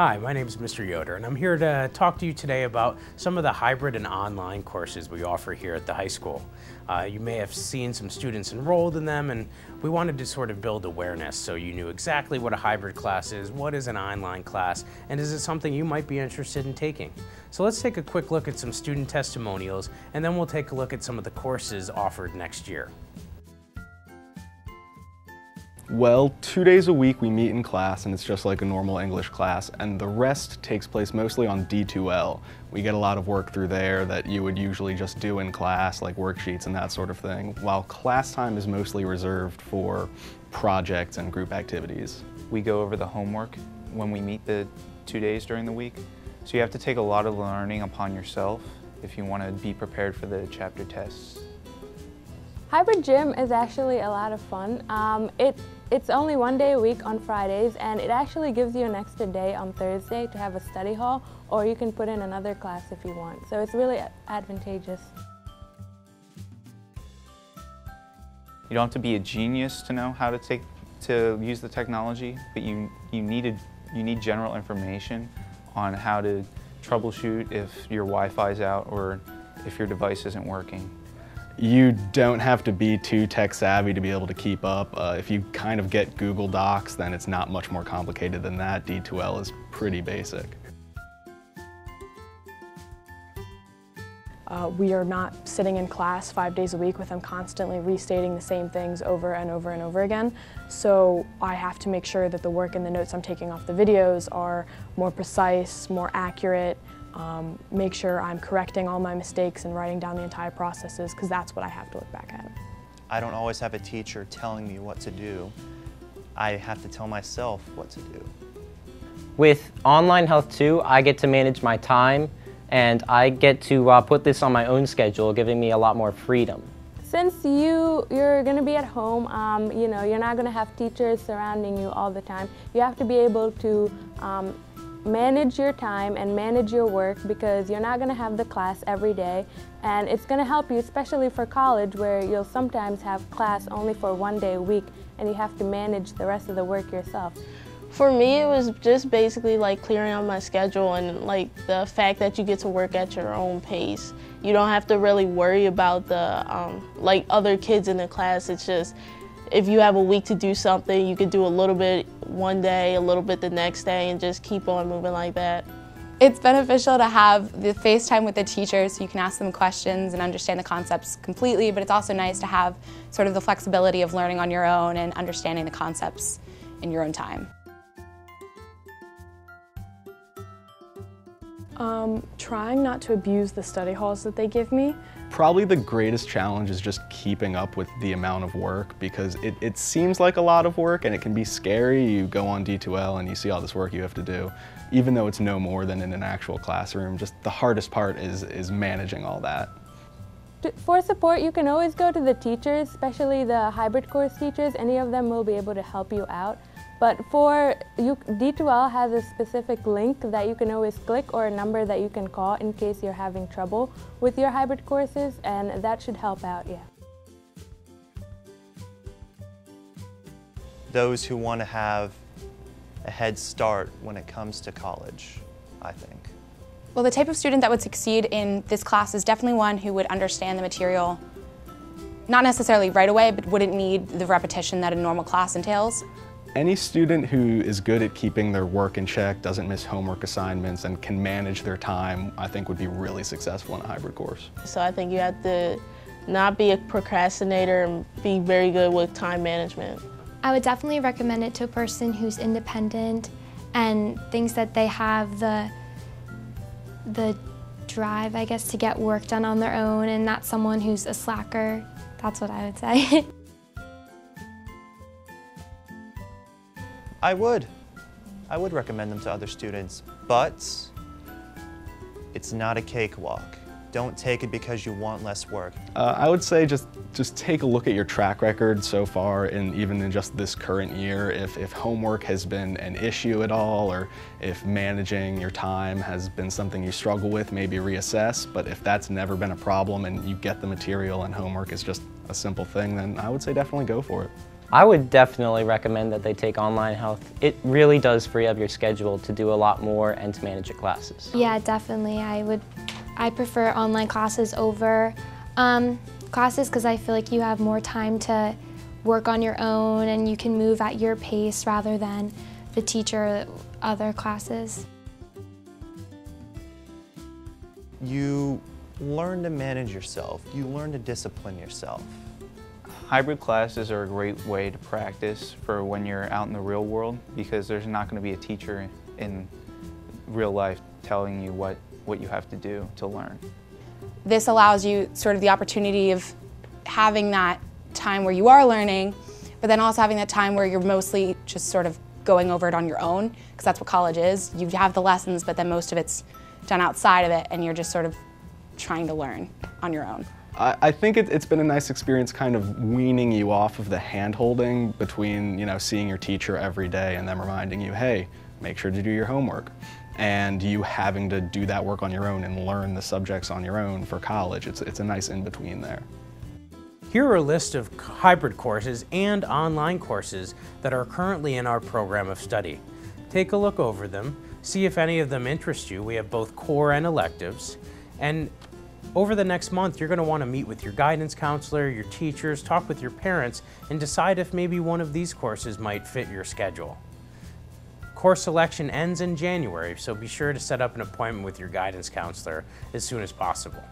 Hi, my name is Mr. Yoder, and I'm here to talk to you today about some of the hybrid and online courses we offer here at the high school. You may have seen some students enrolled in them, and we wanted to sort of build awareness so you knew exactly what a hybrid class is, what is an online class, and is it something you might be interested in taking. So let's take a quick look at some student testimonials, and then we'll take a look at some of the courses offered next year. Well, 2 days a week we meet in class and it's just like a normal English class, and the rest takes place mostly on D2L. We get a lot of work through there that you would usually just do in class, like worksheets and that sort of thing, while class time is mostly reserved for projects and group activities. We go over the homework when we meet the 2 days during the week, so you have to take a lot of learning upon yourself if you want to be prepared for the chapter tests. Hybrid gym is actually a lot of fun. It's only 1 day a week on Fridays, and it actually gives you an extra day on Thursday to have a study hall, or you can put in another class if you want. So it's really advantageous. You don't have to be a genius to know how to use the technology, but you need general information on how to troubleshoot if your Wi-Fi's out or if your device isn't working. You don't have to be too tech savvy to be able to keep up. If you kind of get Google Docs, then it's not much more complicated than that. D2L is pretty basic. We are not sitting in class 5 days a week with them constantly restating the same things over and over and over again. So I have to make sure that the work and the notes I'm taking off the videos are more precise, more accurate, make sure I'm correcting all my mistakes and writing down the entire processes, because that's what I have to look back at. I don't always have a teacher telling me what to do. I have to tell myself what to do. With Online Health 2, I get to manage my time, and I get to put this on my own schedule, giving me a lot more freedom. Since you're going to be at home, you're not going to have teachers surrounding you all the time. You have to be able to manage your time and manage your work, because you're not going to have the class every day, and it's going to help you, especially for college, where you'll sometimes have class only for 1 day a week and you have to manage the rest of the work yourself. For me, it was just basically like clearing out my schedule and like the fact that you get to work at your own pace. You don't have to really worry about the like other kids in the class. It's just, if you have a week to do something, you could do a little bit one day, a little bit the next day, and just keep on moving like that. It's beneficial to have the FaceTime with the teachers so you can ask them questions and understand the concepts completely, but it's also nice to have sort of the flexibility of learning on your own and understanding the concepts in your own time. Trying not to abuse the study halls that they give me. Probably the greatest challenge is just keeping up with the amount of work, because it seems like a lot of work and it can be scary. You go on D2L and you see all this work you have to do, even though it's no more than in an actual classroom. Just the hardest part is managing all that. For support, you can always go to the teachers, especially the hybrid course teachers. Any of them will be able to help you out. But D2L has a specific link that you can always click, or a number that you can call in case you're having trouble with your hybrid courses, and that should help out, yeah. Those who want to have a head start when it comes to college, I think. Well, the type of student that would succeed in this class is definitely one who would understand the material, not necessarily right away, but wouldn't need the repetition that a normal class entails. Any student who is good at keeping their work in check, doesn't miss homework assignments, and can manage their time, I think would be really successful in a hybrid course. So I think you have to not be a procrastinator and be very good with time management. I would definitely recommend it to a person who's independent and thinks that they have the drive, I guess, to get work done on their own, and not someone who's a slacker. That's what I would say. I would recommend them to other students, but it's not a cakewalk. Don't take it because you want less work. I would say just take a look at your track record so far, and even in just this current year, if homework has been an issue at all, or if managing your time has been something you struggle with, maybe reassess. But if that's never been a problem and you get the material and homework is just a simple thing, then I would say definitely go for it. I would definitely recommend that they take online health. It really does free up your schedule to do a lot more and to manage your classes. Yeah, definitely. I prefer online classes over classes because I feel like you have more time to work on your own and you can move at your pace rather than the teacher or other classes. You learn to manage yourself. You learn to discipline yourself. Hybrid classes are a great way to practice for when you're out in the real world, because there's not going to be a teacher in real life telling you what you have to do to learn. This allows you sort of the opportunity of having that time where you are learning, but then also having that time where you're mostly just sort of going over it on your own, because that's what college is. You have the lessons, but then most of it's done outside of it, and you're just sort of trying to learn on your own. I think it's been a nice experience kind of weaning you off of the hand-holding between, seeing your teacher every day and them reminding you, hey, make sure to do your homework, and you having to do that work on your own and learn the subjects on your own for college. It's a nice in-between there. Here are a list of hybrid courses and online courses that are currently in our program of study. Take a look over them, see if any of them interest you. We have both core and electives. And over the next month, you're going to want to meet with your guidance counselor, your teachers, talk with your parents, and decide if maybe one of these courses might fit your schedule. Course selection ends in January, so be sure to set up an appointment with your guidance counselor as soon as possible.